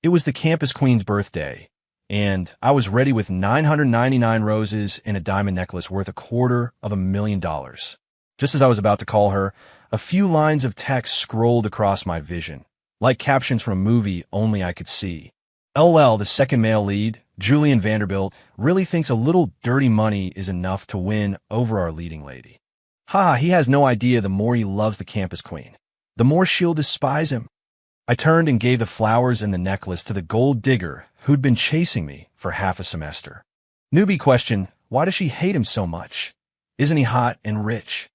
It was the campus queen's birthday, and I was ready with 999 roses and a diamond necklace worth $250,000. Just as I was about to call her, a few lines of text scrolled across my vision, like captions from a movie only I could see. LL, the second male lead, Julian Vanderbilt, really thinks a little dirty money is enough to win over our leading lady. Ha, he has no idea the more he loves the campus queen, the more she'll despise him. I turned and gave the flowers and the necklace to the gold digger who'd been chasing me for half a semester. Newbie question, why does she hate him so much? Isn't he hot and rich?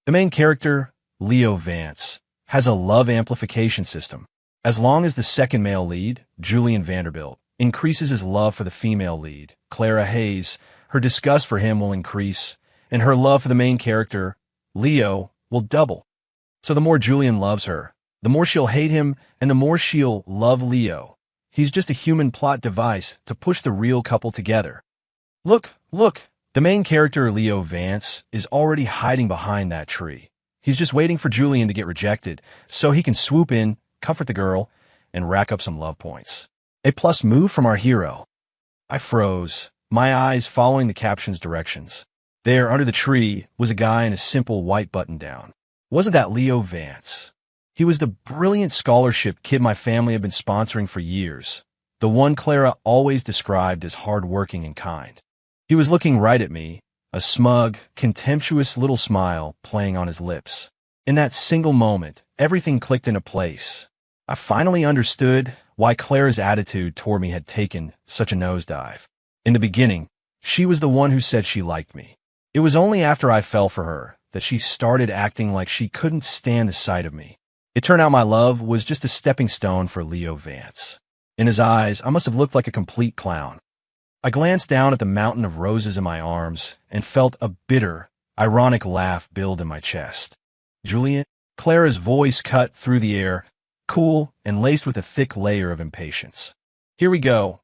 The main character, Leo Vance, has a love amplification system. As long as the second male lead, Julian Vanderbilt, increases his love for the female lead, Clara Hayes, her disgust for him will increase, and her love for the main character, Leo, will double. So the more Julian loves her, the more she'll hate him, and the more she'll love Leo. He's just a human plot device to push the real couple together. Look, the main character, Leo Vance, is already hiding behind that tree. He's just waiting for Julian to get rejected, so he can swoop in, comfort the girl, and rack up some love points. A plus move from our hero. I froze, my eyes following the caption's directions. There, under the tree, was a guy in a simple white button-down. Wasn't that Leo Vance? He was the brilliant scholarship kid my family had been sponsoring for years, the one Clara always described as hard-working and kind. He was looking right at me, a smug, contemptuous little smile playing on his lips. In that single moment, everything clicked into place. I finally understood why Clara's attitude toward me had taken such a nosedive. In the beginning, she was the one who said she liked me. It was only after I fell for her that she started acting like she couldn't stand the sight of me. It turned out my love was just a stepping stone for Leo Vance. In his eyes, I must have looked like a complete clown. I glanced down at the mountain of roses in my arms and felt a bitter, ironic laugh build in my chest. Julian? Clara's voice cut through the air, cool and laced with a thick layer of impatience. Here we go.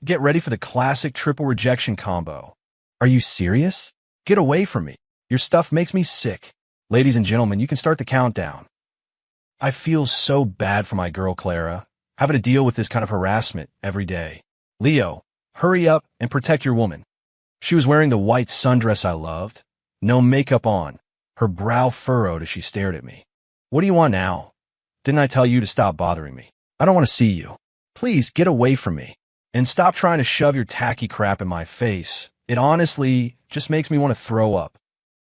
Get ready for the classic triple rejection combo. Are you serious? Get away from me. Your stuff makes me sick. Ladies and gentlemen, you can start the countdown. I feel so bad for my girl Clara, having to deal with this kind of harassment every day. Leo, hurry up and protect your woman. She was wearing the white sundress I loved, no makeup on, her brow furrowed as she stared at me. What do you want now? Didn't I tell you to stop bothering me? I don't want to see you. Please get away from me. And stop trying to shove your tacky crap in my face. It honestly just makes me want to throw up.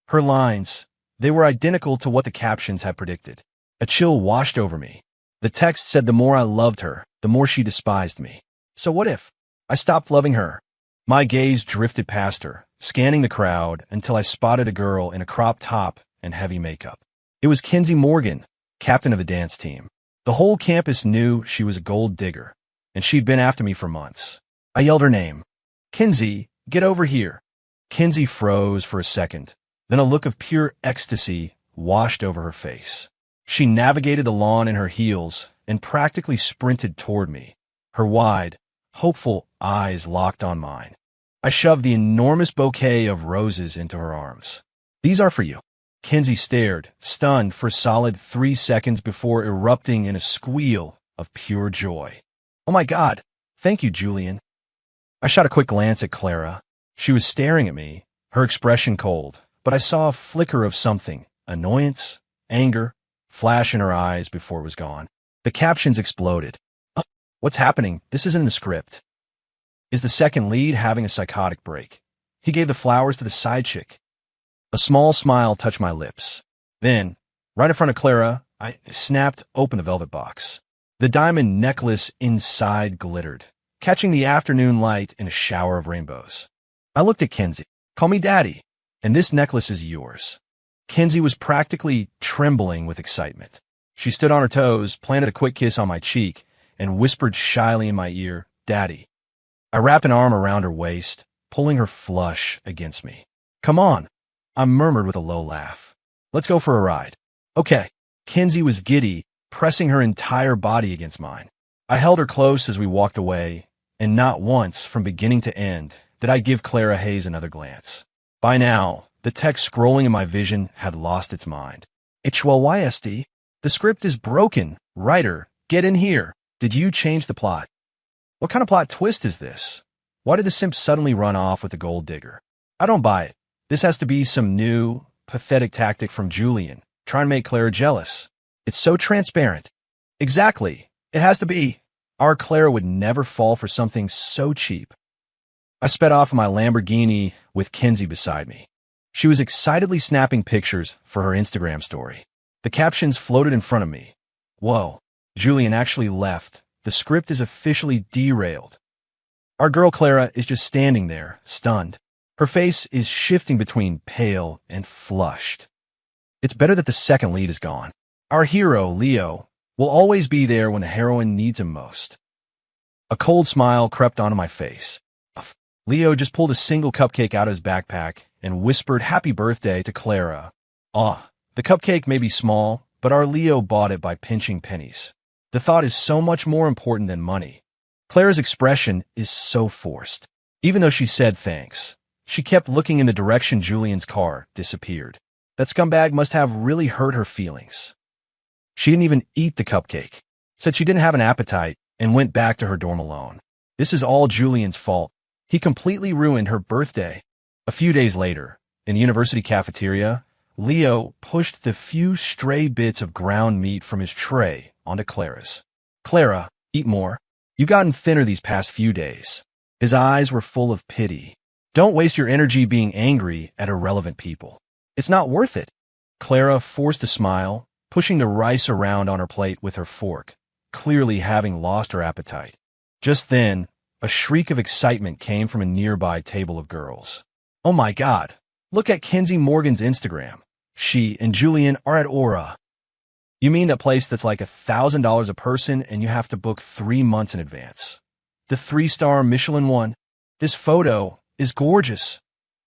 Her lines, they were identical to what the captions had predicted. A chill washed over me. The text said the more I loved her, the more she despised me. So what if I stopped loving her? My gaze drifted past her, scanning the crowd until I spotted a girl in a crop top and heavy makeup. It was Kinsey Morgan, captain of the dance team. The whole campus knew she was a gold digger, and she'd been after me for months. I yelled her name. Kinsey, get over here. Kinsey froze for a second. Then a look of pure ecstasy washed over her face. She navigated the lawn in her heels and practically sprinted toward me, her wide, hopeful eyes locked on mine. I shoved the enormous bouquet of roses into her arms. These are for you. Kinsey stared, stunned for a solid 3 seconds before erupting in a squeal of pure joy. Oh my God, thank you, Julian. I shot a quick glance at Clara. She was staring at me, her expression cold, but I saw a flicker of something, annoyance, anger, flash in her eyes before it was gone. The captions exploded. Oh, what's happening? This isn't in the script. Is the second lead having a psychotic break? He gave the flowers to the side chick. A small smile touched my lips. Then, right in front of Clara, I snapped open the velvet box. The diamond necklace inside glittered, catching the afternoon light in a shower of rainbows. I looked at Kinsey. Call me Daddy, and this necklace is yours. Kinsey was practically trembling with excitement. She stood on her toes, planted a quick kiss on my cheek, and whispered shyly in my ear, Daddy. I wrapped an arm around her waist, pulling her flush against me. Come on, I murmured with a low laugh. Let's go for a ride. Okay. Kinsey was giddy, pressing her entire body against mine. I held her close as we walked away, and not once, from beginning to end, did I give Clara Hayes another glance. By now, the text scrolling in my vision had lost its mind. HLYSD, the script is broken. Writer, get in here. Did you change the plot? What kind of plot twist is this? Why did the simp suddenly run off with the gold digger? I don't buy it. This has to be some new, pathetic tactic from Julian, trying to make Clara jealous. It's so transparent. Exactly. It has to be. Our Clara would never fall for something so cheap. I sped off in my Lamborghini with Kinsey beside me. She was excitedly snapping pictures for her Instagram story. The captions floated in front of me. Whoa, Julian actually left. The script is officially derailed. Our girl Clara is just standing there, stunned. Her face is shifting between pale and flushed. It's better that the second lead is gone. Our hero, Leo, will always be there when the heroine needs him most. A cold smile crept onto my face. Leo just pulled a single cupcake out of his backpack and whispered happy birthday to Clara. The cupcake may be small, but our Leo bought it by pinching pennies. The thought is so much more important than money. Clara's expression is so forced. Even though she said thanks, she kept looking in the direction Julian's car disappeared. That scumbag must have really hurt her feelings. She didn't even eat the cupcake, said she didn't have an appetite, and went back to her dorm alone. This is all Julian's fault. He completely ruined her birthday. A few days later, in the university cafeteria, Leo pushed the few stray bits of ground meat from his tray onto Clara's. Clara, eat more. You've gotten thinner these past few days. His eyes were full of pity. Don't waste your energy being angry at irrelevant people. It's not worth it. Clara forced a smile, pushing the rice around on her plate with her fork, clearly having lost her appetite. Just then, a shriek of excitement came from a nearby table of girls. Oh my God, look at Kinsey Morgan's Instagram. She and Julian are at Aura. You mean that place that's like $1,000 a person and you have to book 3 months in advance? The 3-star Michelin one? This photo is gorgeous.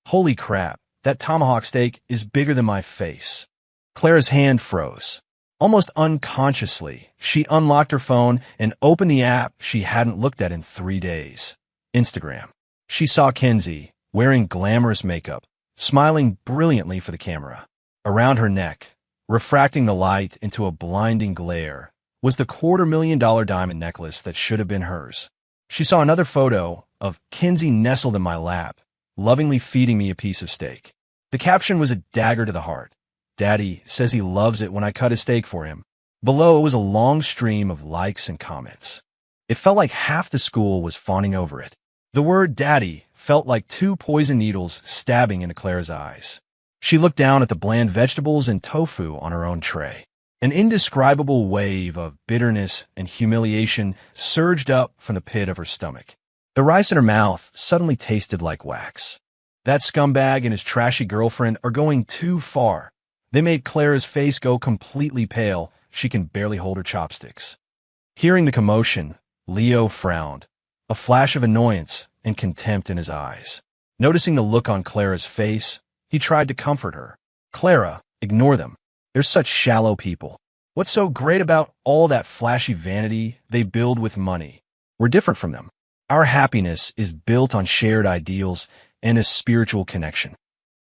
Holy crap, that tomahawk steak is bigger than my face. Clara's hand froze. Almost unconsciously, she unlocked her phone and opened the app she hadn't looked at in 3 days. Instagram. She saw Kinsey, wearing glamorous makeup, smiling brilliantly for the camera. Around her neck, refracting the light into a blinding glare, was the $250,000 diamond necklace that should have been hers. She saw another photo of Kinsey nestled in my lap, lovingly feeding me a piece of steak. The caption was a dagger to the heart. Daddy says he loves it when I cut his steak for him. Below was a long stream of likes and comments. It felt like half the school was fawning over it. The word daddy felt like 2 poison needles stabbing into Clara's eyes. She looked down at the bland vegetables and tofu on her own tray. An indescribable wave of bitterness and humiliation surged up from the pit of her stomach. The rice in her mouth suddenly tasted like wax. That scumbag and his trashy girlfriend are going too far. They made Clara's face go completely pale. She can barely hold her chopsticks. Hearing the commotion, Leo frowned, a flash of annoyance and contempt in his eyes. Noticing the look on Clara's face, he tried to comfort her. Clara, ignore them. They're such shallow people. What's so great about all that flashy vanity they build with money? We're different from them. Our happiness is built on shared ideals and a spiritual connection.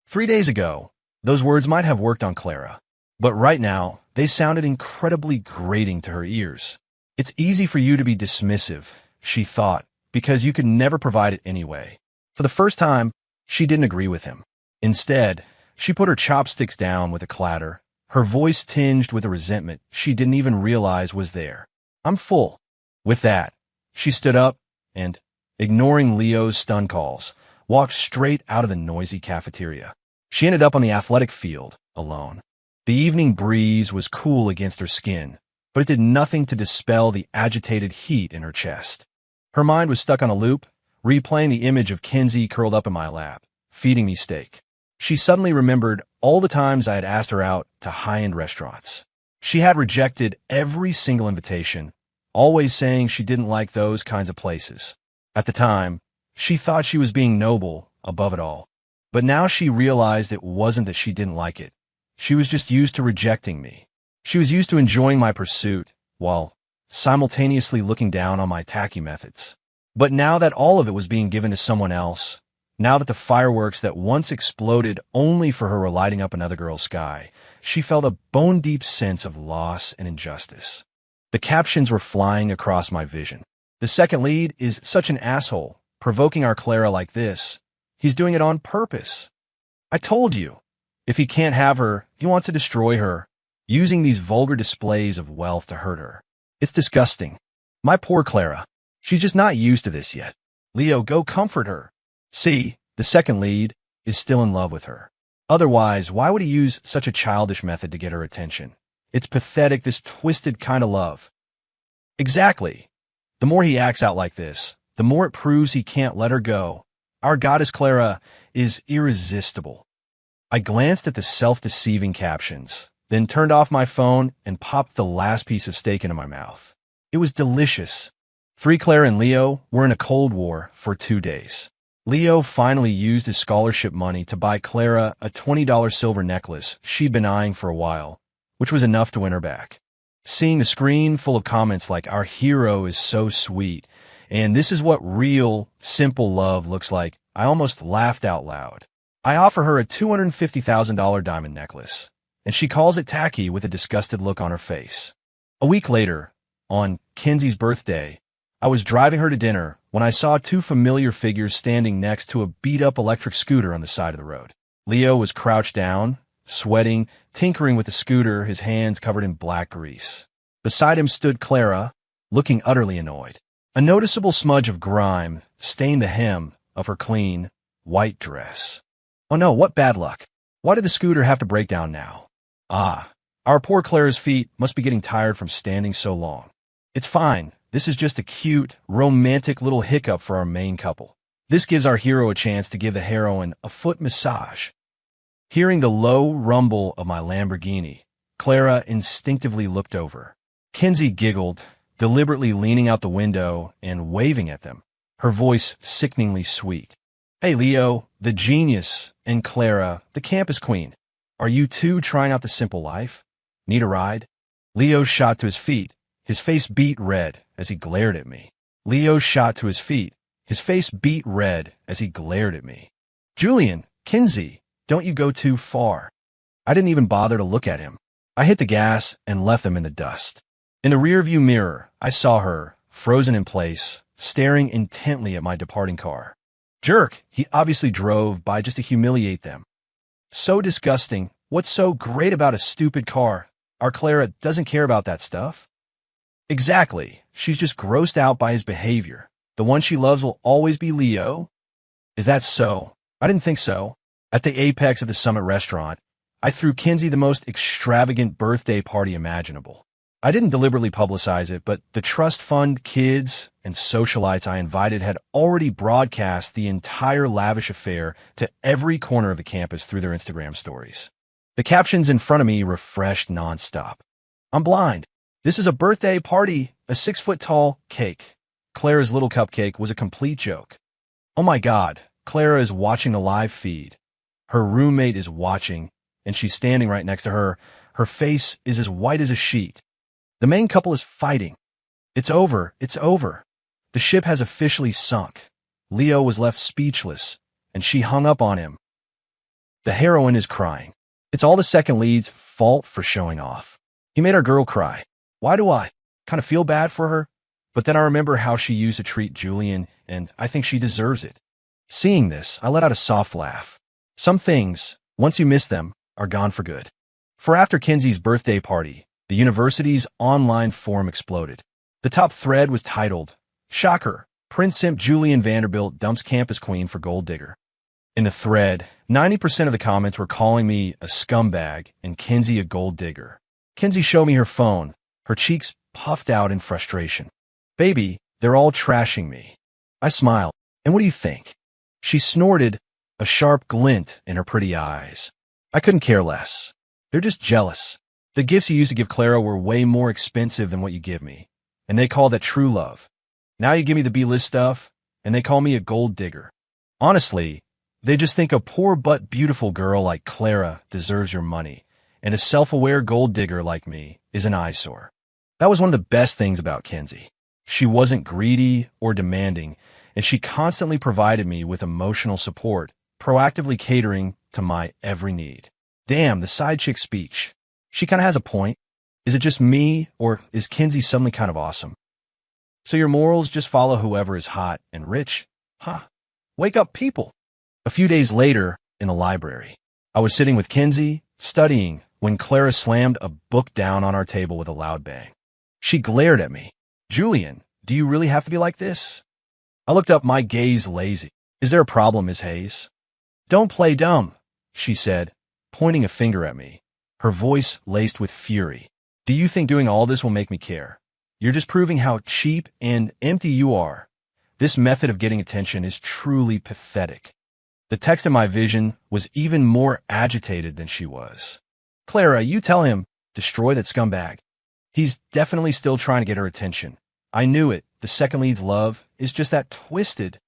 3 days ago, those words might have worked on Clara, but right now, they sounded incredibly grating to her ears. It's easy for you to be dismissive, she thought, because you could never provide it anyway. For the first time, she didn't agree with him. Instead, she put her chopsticks down with a clatter, her voice tinged with a resentment she didn't even realize was there. I'm full. With that, she stood up and, ignoring Leo's stun calls, walked straight out of the noisy cafeteria. She ended up on the athletic field, alone. The evening breeze was cool against her skin, but it did nothing to dispel the agitated heat in her chest. Her mind was stuck on a loop, replaying the image of Kinsey curled up in my lap, feeding me steak. She suddenly remembered all the times I had asked her out to high-end restaurants. She had rejected every single invitation, always saying she didn't like those kinds of places. At the time, she thought she was being noble above it all. But now she realized it wasn't that she didn't like it. She was just used to rejecting me. She was used to enjoying my pursuit, while simultaneously looking down on my tacky methods. But now that all of it was being given to someone else, now that the fireworks that once exploded only for her were lighting up another girl's sky, she felt a bone-deep sense of loss and injustice. The captions were flying across my vision. The second lead is such an asshole, provoking our Clara like this. He's doing it on purpose. I told you. If he can't have her, he wants to destroy her, using these vulgar displays of wealth to hurt her. It's disgusting. My poor Clara. She's just not used to this yet. Leo, go comfort her. See, the second lead is still in love with her. Otherwise, why would he use such a childish method to get her attention? It's pathetic, this twisted kind of love. Exactly. The more he acts out like this, the more it proves he can't let her go. Our goddess Clara is irresistible. I glanced at the self-deceiving captions, then turned off my phone and popped the last piece of steak into my mouth. It was delicious. 3 Clara and Leo were in a Cold War for 2 days. Leo finally used his scholarship money to buy Clara a $20 silver necklace she'd been eyeing for a while, which was enough to win her back. Seeing the screen full of comments like, "Our hero is so sweet," and "This is what real, simple love looks like," I almost laughed out loud. I offer her a $250,000 diamond necklace, and she calls it tacky with a disgusted look on her face. A week later, on Kenzie's birthday, I was driving her to dinner when I saw 2 familiar figures standing next to a beat-up electric scooter on the side of the road. Leo was crouched down, sweating, tinkering with the scooter, his hands covered in black grease. Beside him stood Clara, looking utterly annoyed. A noticeable smudge of grime stained the hem of her clean, white dress. Oh no, what bad luck. Why did the scooter have to break down now? Ah, our poor Clara's feet must be getting tired from standing so long. It's fine. This is just a cute, romantic little hiccup for our main couple. This gives our hero a chance to give the heroine a foot massage. Hearing the low rumble of my Lamborghini, Clara instinctively looked over. Kenzie giggled, deliberately leaning out the window and waving at them, her voice sickeningly sweet. "Hey, Leo, the genius, and Clara, the campus queen. Are you two trying out the simple life? Need a ride?" Leo shot to his feet, his face beet red as he glared at me. "Julian, Kenzie, don't you go too far." I didn't even bother to look at him. I hit the gas and left them in the dust. In the rearview mirror, I saw her, frozen in place, staring intently at my departing car. Jerk, he obviously drove by just to humiliate them. So disgusting. What's so great about a stupid car? Our Clara doesn't care about that stuff. Exactly. She's just grossed out by his behavior. The one she loves will always be Leo? Is that so? I didn't think so. At the apex of the Summit restaurant, I threw Kenzie the most extravagant birthday party imaginable. I didn't deliberately publicize it, but the trust fund kids and socialites I invited had already broadcast the entire lavish affair to every corner of the campus through their Instagram stories. The captions in front of me refreshed nonstop. "I'm blind. This is a birthday party, a 6-foot-tall cake." Clara's little cupcake was a complete joke. "Oh my God, Clara is watching the live feed. Her roommate is watching, and she's standing right next to her. Her face is as white as a sheet. The main couple is fighting. It's over, it's over. The ship has officially sunk. Leo was left speechless, and she hung up on him. The heroine is crying. It's all the second lead's fault for showing off. He made our girl cry. Why do I kind of feel bad for her? But then I remember how she used to treat Julian, and I think she deserves it. Seeing this, I let out a soft laugh. Some things, once you miss them, are gone for good. For after Kenzie's birthday party, the university's online forum exploded. The top thread was titled, "Shocker, Prince Simp Julian Vanderbilt dumps campus queen for gold digger." In the thread, 90% of the comments were calling me a scumbag and Kenzie a gold digger. Kenzie showed me her phone, her cheeks puffed out in frustration. "Baby, they're all trashing me." I smiled. "And what do you think?" She snorted, a sharp glint in her pretty eyes. "I couldn't care less. They're just jealous. The gifts you used to give Clara were way more expensive than what you give me, and they call that true love. Now you give me the B-list stuff, and they call me a gold digger. Honestly, they just think a poor but beautiful girl like Clara deserves your money, and a self-aware gold digger like me is an eyesore." That was one of the best things about Kenzie. She wasn't greedy or demanding, and she constantly provided me with emotional support, proactively catering to my every need. Damn, the side chick speech. She kind of has a point. Is it just me, or is Kinsey suddenly kind of awesome? So your morals just follow whoever is hot and rich? Huh. Wake up, people. A few days later, in the library, I was sitting with Kinsey, studying, when Clara slammed a book down on our table with a loud bang. She glared at me. Julian, do you really have to be like this? I looked up, my gaze lazy. Is there a problem, Miss Hayes? Don't play dumb, she said, pointing a finger at me, her voice laced with fury. Do you think doing all this will make me care? You're just proving how cheap and empty you are. This method of getting attention is truly pathetic. The text in my vision was even more agitated than she was. Clara, you tell him, destroy that scumbag. He's definitely still trying to get her attention. I knew it. The second lead's love is just that twisted.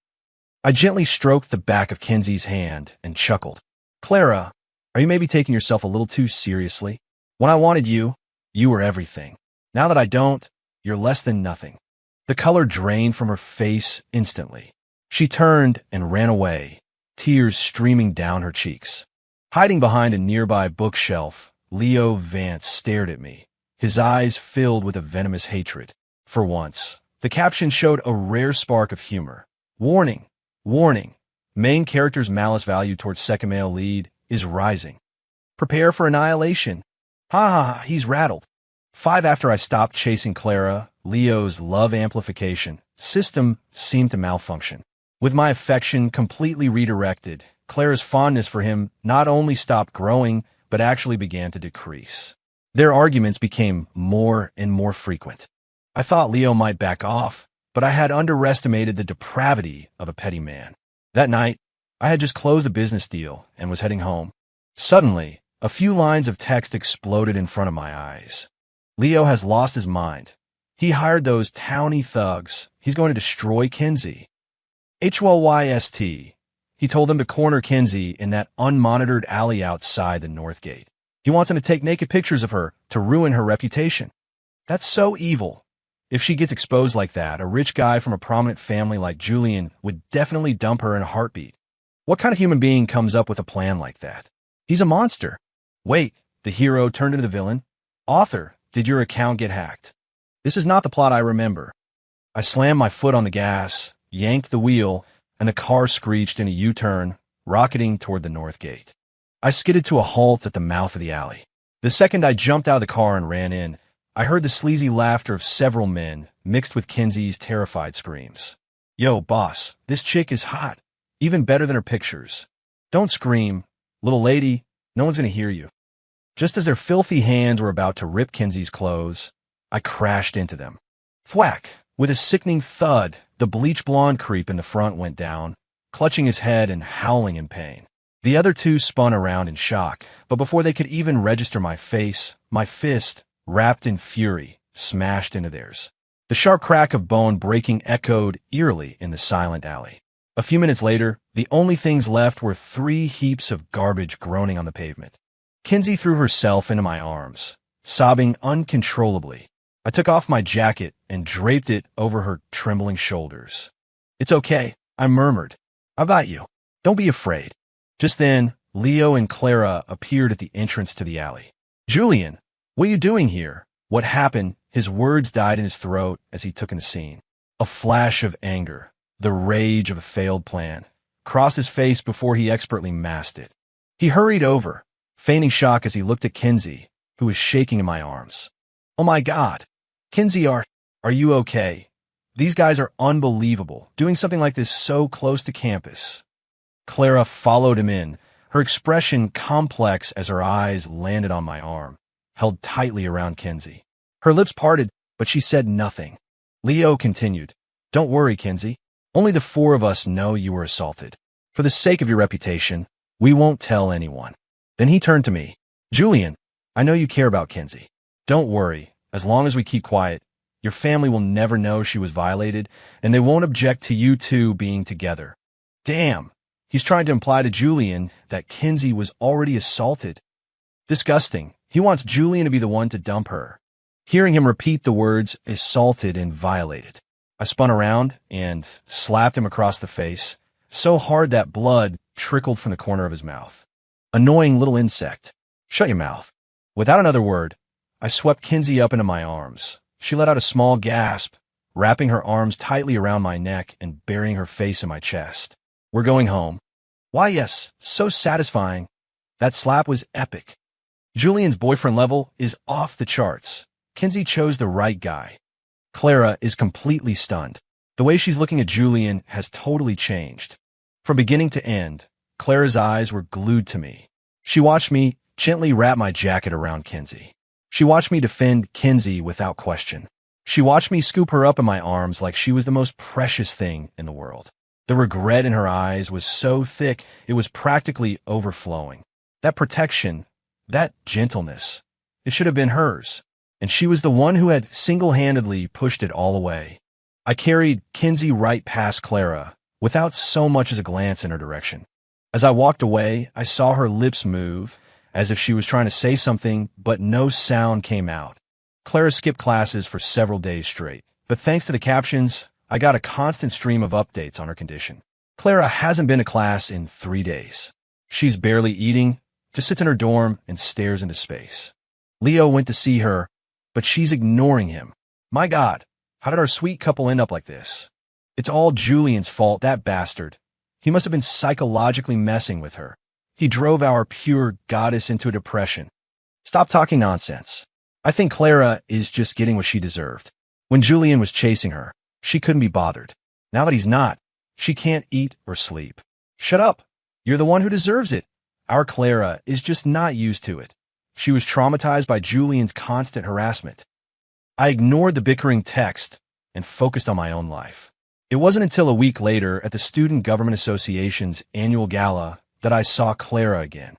I gently stroked the back of Kinsey's hand and chuckled. Clara, are you maybe taking yourself a little too seriously? When I wanted you, you were everything. Now that I don't, you're less than nothing. The color drained from her face instantly. She turned and ran away, tears streaming down her cheeks. Hiding behind a nearby bookshelf, Leo Vance stared at me, his eyes filled with a venomous hatred. For once, the caption showed a rare spark of humor. Warning, warning, main character's malice value towards second male lead is rising. Prepare for annihilation. Ha ha ha, he's rattled. 5 after I stopped chasing Clara, Leo's love amplification system seemed to malfunction. With my affection completely redirected, Clara's fondness for him not only stopped growing, but actually began to decrease. Their arguments became more and more frequent. I thought Leo might back off, but I had underestimated the depravity of a petty man. That night, I had just closed a business deal and was heading home. Suddenly, a few lines of text exploded in front of my eyes. Leo has lost his mind. He hired those towny thugs. He's going to destroy Kinsey. HYST. He told them to corner Kinsey in that unmonitored alley outside the North Gate. He wants them to take naked pictures of her to ruin her reputation. That's so evil. If she gets exposed like that, a rich guy from a prominent family like Julian would definitely dump her in a heartbeat. What kind of human being comes up with a plan like that? He's a monster. Wait, the hero turned into the villain? Author, did your account get hacked? This is not the plot I remember. I slammed my foot on the gas, yanked the wheel, and the car screeched in a U-turn, rocketing toward the North Gate. I skidded to a halt at the mouth of the alley. The second I jumped out of the car and ran in, I heard the sleazy laughter of several men, mixed with Kinsey's terrified screams. Yo, boss, this chick is hot. Even better than her pictures. Don't scream. Little lady, no one's going to hear you. Just as their filthy hands were about to rip Kinsey's clothes, I crashed into them. Thwack! With a sickening thud, the bleach blonde creep in the front went down, clutching his head and howling in pain. The other two spun around in shock, but before they could even register my face, my fist, wrapped in fury, smashed into theirs. The sharp crack of bone breaking echoed eerily in the silent alley. A few minutes later, the only things left were 3 heaps of garbage groaning on the pavement. Kinsey threw herself into my arms, sobbing uncontrollably. I took off my jacket and draped it over her trembling shoulders. It's okay, I murmured. How about you? Don't be afraid. Just then, Leo and Clara appeared at the entrance to the alley. Julian, what are you doing here? What happened? His words died in his throat as he took in the scene. A flash of anger, the rage of a failed plan, crossed his face before he expertly masked it. He hurried over, feigning shock as he looked at Kinsey, who was shaking in my arms. Oh my God. Kinsey, are you okay? These guys are unbelievable, doing something like this so close to campus. Clara followed him in, her expression complex as her eyes landed on my arm, held tightly around Kinsey. Her lips parted, but she said nothing. Leo continued, Don't worry, Kinsey. Only the 4 of us know you were assaulted. For the sake of your reputation, we won't tell anyone. Then he turned to me. Julian, I know you care about Kinsey. Don't worry. As long as we keep quiet, your family will never know she was violated, and they won't object to you two being together. Damn, he's trying to imply to Julian that Kinsey was already assaulted. Disgusting. He wants Julian to be the one to dump her. Hearing him repeat the words assaulted and violated, I spun around and slapped him across the face, so hard that blood trickled from the corner of his mouth. Annoying little insect. Shut your mouth. Without another word, I swept Kinsey up into my arms. She let out a small gasp, wrapping her arms tightly around my neck and burying her face in my chest. We're going home. Why, yes, so satisfying. That slap was epic. Julian's boyfriend level is off the charts. Kinsey chose the right guy. Clara is completely stunned. The way she's looking at Julian has totally changed. From beginning to end, Clara's eyes were glued to me. She watched me gently wrap my jacket around Kinsey. She watched me defend Kinsey without question. She watched me scoop her up in my arms like she was the most precious thing in the world. The regret in her eyes was so thick it was practically overflowing. That protection, that gentleness, it should have been hers. And she was the one who had single-handedly pushed it all away. I carried Kinsey right past Clara, without so much as a glance in her direction. As I walked away, I saw her lips move, as if she was trying to say something, but no sound came out. Clara skipped classes for several days straight, but thanks to the captions, I got a constant stream of updates on her condition. Clara hasn't been to class in 3 days. She's barely eating, just sits in her dorm and stares into space. Leo went to see her, but she's ignoring him. My God, how did our sweet couple end up like this? It's all Julian's fault, that bastard. He must have been psychologically messing with her. He drove our pure goddess into a depression. Stop talking nonsense. I think Clara is just getting what she deserved. When Julian was chasing her, she couldn't be bothered. Now that he's not, she can't eat or sleep. Shut up. You're the one who deserves it. Our Clara is just not used to it. She was traumatized by Julian's constant harassment. I ignored the bickering text and focused on my own life. It wasn't until a week later at the Student Government Association's annual gala that I saw Clara again.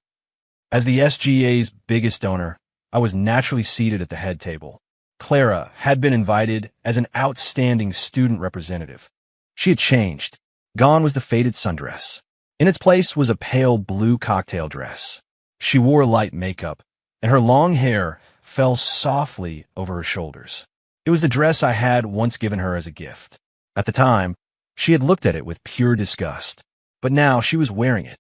As the SGA's biggest donor, I was naturally seated at the head table. Clara had been invited as an outstanding student representative. She had changed. Gone was the faded sundress. In its place was a pale blue cocktail dress. She wore light makeup, and her long hair fell softly over her shoulders. It was the dress I had once given her as a gift. At the time, she had looked at it with pure disgust, but now she was wearing it.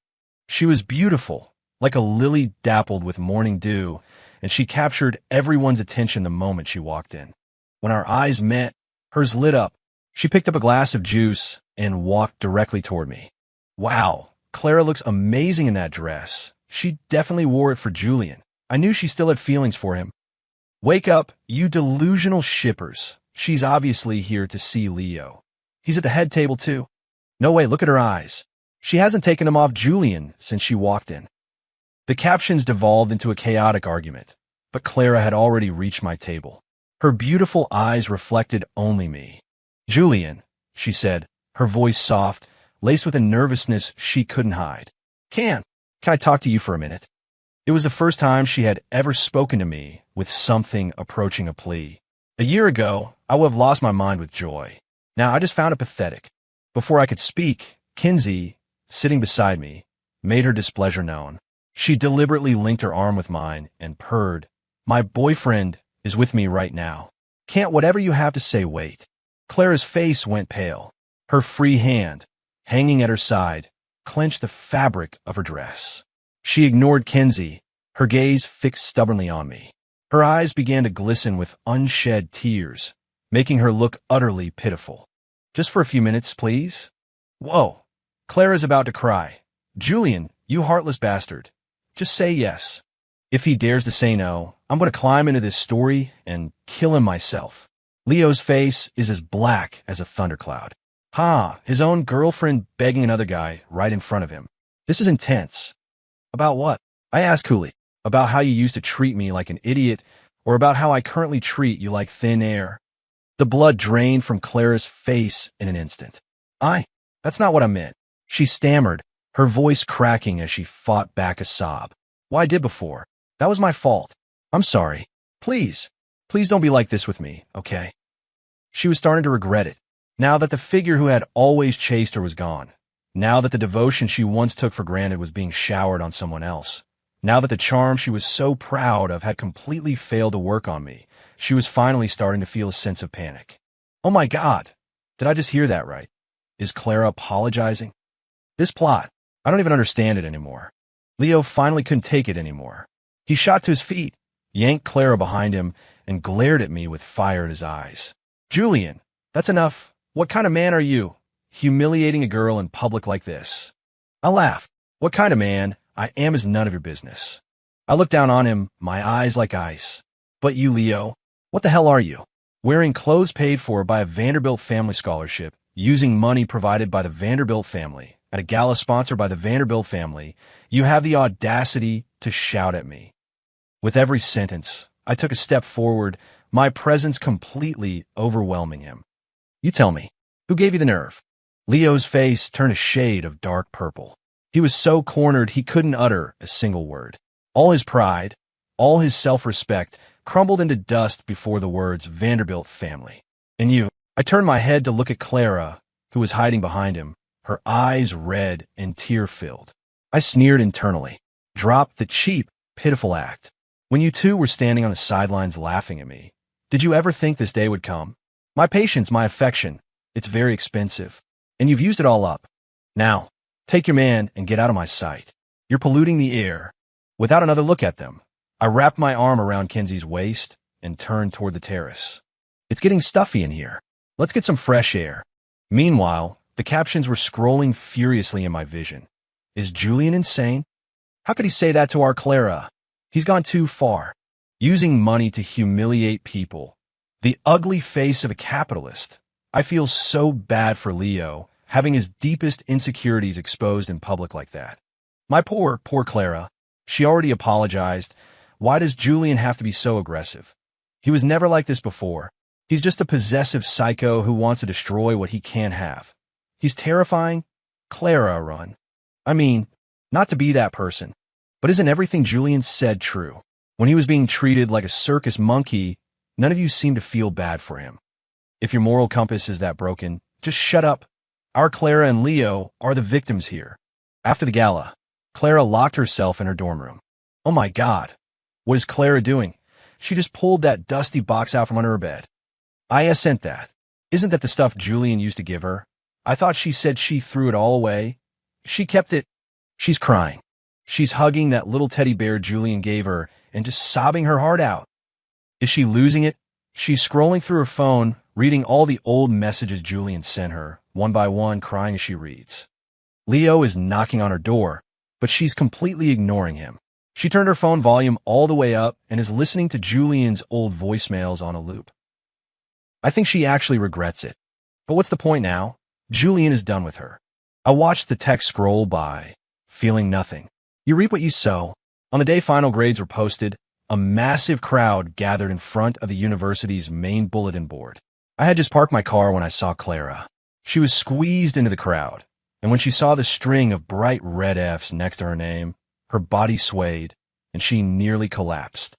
She was beautiful, like a lily dappled with morning dew, and she captured everyone's attention the moment she walked in. When our eyes met, hers lit up. She picked up a glass of juice and walked directly toward me. Wow, Clara looks amazing in that dress. She definitely wore it for Julian. I knew she still had feelings for him. Wake up, you delusional shippers. She's obviously here to see Leo. He's at the head table too. No way, look at her eyes. She hasn't taken them off Julian since she walked in. The captions devolved into a chaotic argument, but Clara had already reached my table. Her beautiful eyes reflected only me. Julian, she said, her voice soft, laced with a nervousness she couldn't hide. Can I talk to you for a minute? It was the first time she had ever spoken to me with something approaching a plea. A year ago, I would have lost my mind with joy. Now I just found it pathetic. Before I could speak, Kinsey, sitting beside me, made her displeasure known. She deliberately linked her arm with mine and purred. My boyfriend is with me right now. Can't whatever you have to say wait? Clara's face went pale. Her free hand, hanging at her side, clenched the fabric of her dress. She ignored Kinsey, her gaze fixed stubbornly on me. Her eyes began to glisten with unshed tears, making her look utterly pitiful. Just for a few minutes, please? Whoa, Clara's about to cry. Julian, you heartless bastard. Just say yes. If he dares to say no, I'm going to climb into this story and kill him myself. Leo's face is as black as a thundercloud. His own girlfriend begging another guy right in front of him. This is intense. About what? I asked coolly. About how you used to treat me like an idiot, or about how I currently treat you like thin air. The blood drained from Clara's face in an instant. That's not what I meant. She stammered, her voice cracking as she fought back a sob. Well, I did before. That was my fault. I'm sorry. Please don't be like this with me, okay? She was starting to regret it. Now that the figure who had always chased her was gone. Now that the devotion she once took for granted was being showered on someone else. Now that the charm she was so proud of had completely failed to work on me, she was finally starting to feel a sense of panic. Oh my God, did I just hear that right? Is Clara apologizing? This plot, I don't even understand it anymore. Leo finally couldn't take it anymore. He shot to his feet, yanked Clara behind him, and glared at me with fire in his eyes. Julian, that's enough. What kind of man are you, humiliating a girl in public like this? I laughed. What kind of man I am is none of your business. I looked down on him, my eyes like ice. But you, Leo, what the hell are you? Wearing clothes paid for by a Vanderbilt family scholarship, using money provided by the Vanderbilt family, at a gala sponsored by the Vanderbilt family, you have the audacity to shout at me. With every sentence, I took a step forward, my presence completely overwhelming him. You tell me, who gave you the nerve? Leo's face turned a shade of dark purple. He was so cornered he couldn't utter a single word. All his pride, all his self-respect crumbled into dust before the words Vanderbilt family. And you? I turned my head to look at Clara, who was hiding behind him, her eyes red and tear-filled. I sneered internally. Drop the cheap, pitiful act. When you two were standing on the sidelines laughing at me, did you ever think this day would come? My patience, my affection, it's very expensive, and you've used it all up. Now, take your man and get out of my sight. You're polluting the air. Without another look at them, I wrapped my arm around Kenzie's waist and turned toward the terrace. It's getting stuffy in here. Let's get some fresh air. Meanwhile, the captions were scrolling furiously in my vision. Is Julian insane? How could he say that to our Clara? He's gone too far. Using money to humiliate people. The ugly face of a capitalist. I feel so bad for Leo, having his deepest insecurities exposed in public like that. My poor Clara. She already apologized. Why does Julian have to be so aggressive? He was never like this before. He's just a possessive psycho who wants to destroy what he can't have. He's terrifying. Clara, run. I mean, not to be that person, but isn't everything Julian said true? When he was being treated like a circus monkey, none of you seemed to feel bad for him. If your moral compass is that broken, just shut up. Our Clara and Leo are the victims here. After the gala, Clara locked herself in her dorm room. Oh my God. What is Clara doing? She just pulled that dusty box out from under her bed. I sent that. Isn't that the stuff Julian used to give her? I thought she said she threw it all away. She kept it. She's crying. She's hugging that little teddy bear Julian gave her and just sobbing her heart out. Is she losing it? She's scrolling through her phone, reading all the old messages Julian sent her, one by one, crying as she reads. Leo is knocking on her door, but she's completely ignoring him. She turned her phone volume all the way up and is listening to Julian's old voicemails on a loop. I think she actually regrets it. But what's the point now? Julian is done with her. I watched the text scroll by, feeling nothing. You reap what you sow. On the day final grades were posted, a massive crowd gathered in front of the university's main bulletin board. I had just parked my car when I saw Clara. She was squeezed into the crowd, and when she saw the string of bright red Fs next to her name, her body swayed, and she nearly collapsed.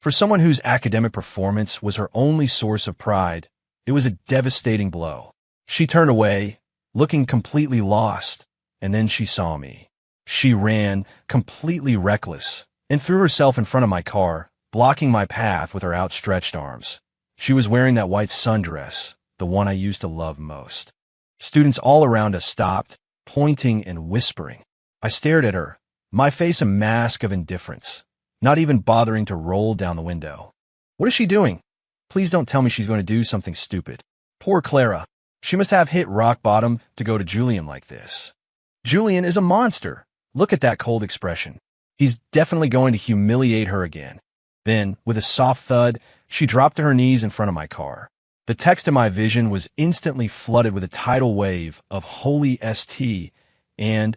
For someone whose academic performance was her only source of pride, it was a devastating blow. She turned away, looking completely lost, and then she saw me. She ran, completely reckless, and threw herself in front of my car, blocking my path with her outstretched arms. She was wearing that white sundress, the one I used to love most. Students all around us stopped, pointing and whispering. I stared at her, my face a mask of indifference, not even bothering to roll down the window. What is she doing? Please don't tell me she's going to do something stupid. Poor Clara. She must have hit rock bottom to go to Julian like this. Julian is a monster. Look at that cold expression. He's definitely going to humiliate her again. Then, with a soft thud, she dropped to her knees in front of my car. The text in my vision was instantly flooded with a tidal wave of holy ST, and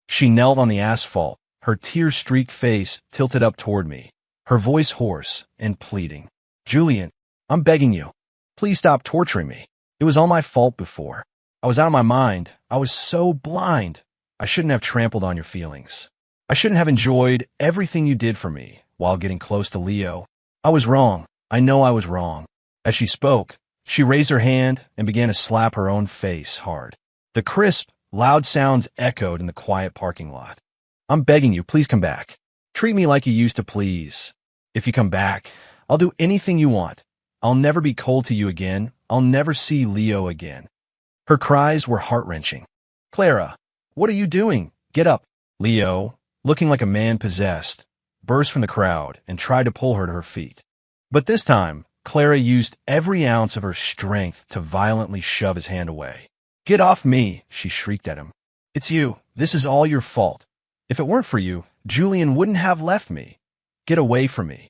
she knelt on the asphalt, her tear-streaked face tilted up toward me, her voice hoarse and pleading. Julian, I'm begging you. Please stop torturing me. It was all my fault before. I was out of my mind. I was so blind. I shouldn't have trampled on your feelings. I shouldn't have enjoyed everything you did for me while getting close to Leo. I was wrong. I know I was wrong. As she spoke, she raised her hand and began to slap her own face hard. The crisp, loud sounds echoed in the quiet parking lot. I'm begging you, please come back. Treat me like you used to, please. If you come back, I'll do anything you want. I'll never be cold to you again. I'll never see Leo again. Her cries were heart-wrenching. Clara, what are you doing? Get up. Leo, looking like a man possessed, burst from the crowd and tried to pull her to her feet. But this time, Clara used every ounce of her strength to violently shove his hand away. "Get off me," she shrieked at him. "It's you. This is all your fault. If it weren't for you, Julian wouldn't have left me. Get away from me."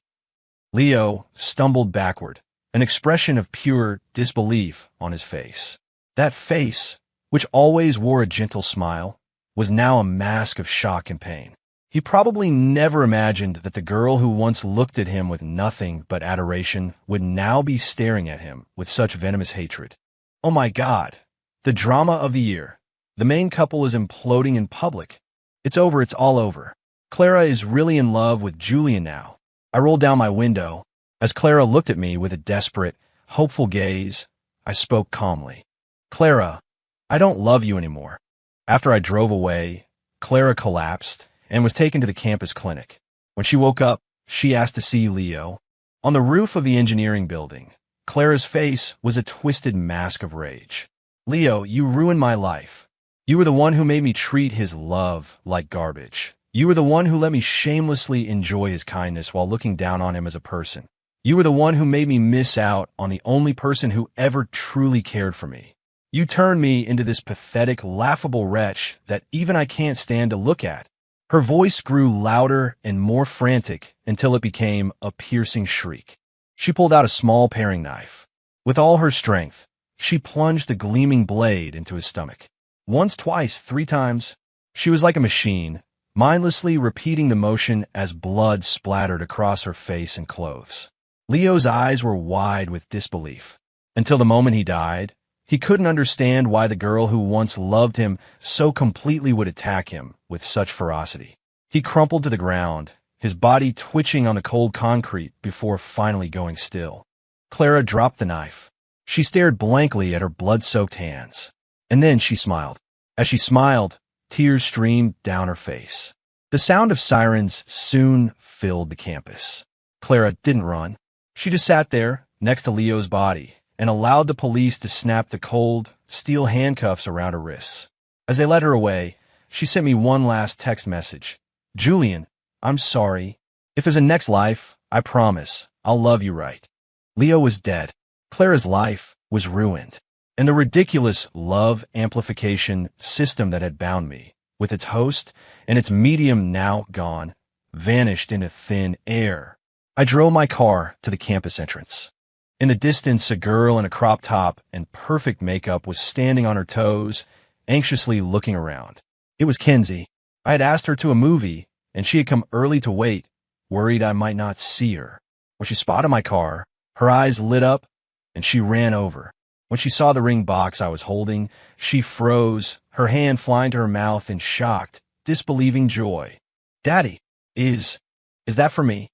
Leo stumbled backward, an expression of pure disbelief on his face. That face, which always wore a gentle smile, was now a mask of shock and pain. He probably never imagined that the girl who once looked at him with nothing but adoration would now be staring at him with such venomous hatred. Oh my God! The drama of the year. The main couple is imploding in public. It's over, it's all over. Clara is really in love with Julian now. I rolled down my window. As Clara looked at me with a desperate, hopeful gaze, I spoke calmly. "Clara, I don't love you anymore." After I drove away, Clara collapsed and was taken to the campus clinic. When she woke up, she asked to see Leo. On the roof of the engineering building, Clara's face was a twisted mask of rage. "Leo, you ruined my life. You were the one who made me treat his love like garbage. You were the one who let me shamelessly enjoy his kindness while looking down on him as a person. You were the one who made me miss out on the only person who ever truly cared for me. You turned me into this pathetic, laughable wretch that even I can't stand to look at." Her voice grew louder and more frantic until it became a piercing shriek. She pulled out a small paring knife. With all her strength, she plunged the gleaming blade into his stomach. Once, twice, 3 times. She was like a machine, mindlessly repeating the motion as blood splattered across her face and clothes. Leo's eyes were wide with disbelief. Until the moment he died, he couldn't understand why the girl who once loved him so completely would attack him with such ferocity. He crumpled to the ground, his body twitching on the cold concrete before finally going still. Clara dropped the knife. She stared blankly at her blood-soaked hands. And then she smiled. As she smiled, tears streamed down her face. The sound of sirens soon filled the campus. Clara didn't run. She just sat there, next to Leo's body, and allowed the police to snap the cold, steel handcuffs around her wrists. As they led her away, she sent me one last text message. "Julian, I'm sorry. If there's a next life, I promise, I'll love you right." Leo was dead. Clara's life was ruined. And the ridiculous love amplification system that had bound me, with its host and its medium now gone, vanished into thin air. I drove my car to the campus entrance. In the distance, a girl in a crop top and perfect makeup was standing on her toes, anxiously looking around. It was Kenzie. I had asked her to a movie, and she had come early to wait, worried I might not see her. When she spotted my car, her eyes lit up, and she ran over. When she saw the ring box I was holding, she froze, her hand flying to her mouth in shocked, disbelieving joy. "Daddy, is that for me?"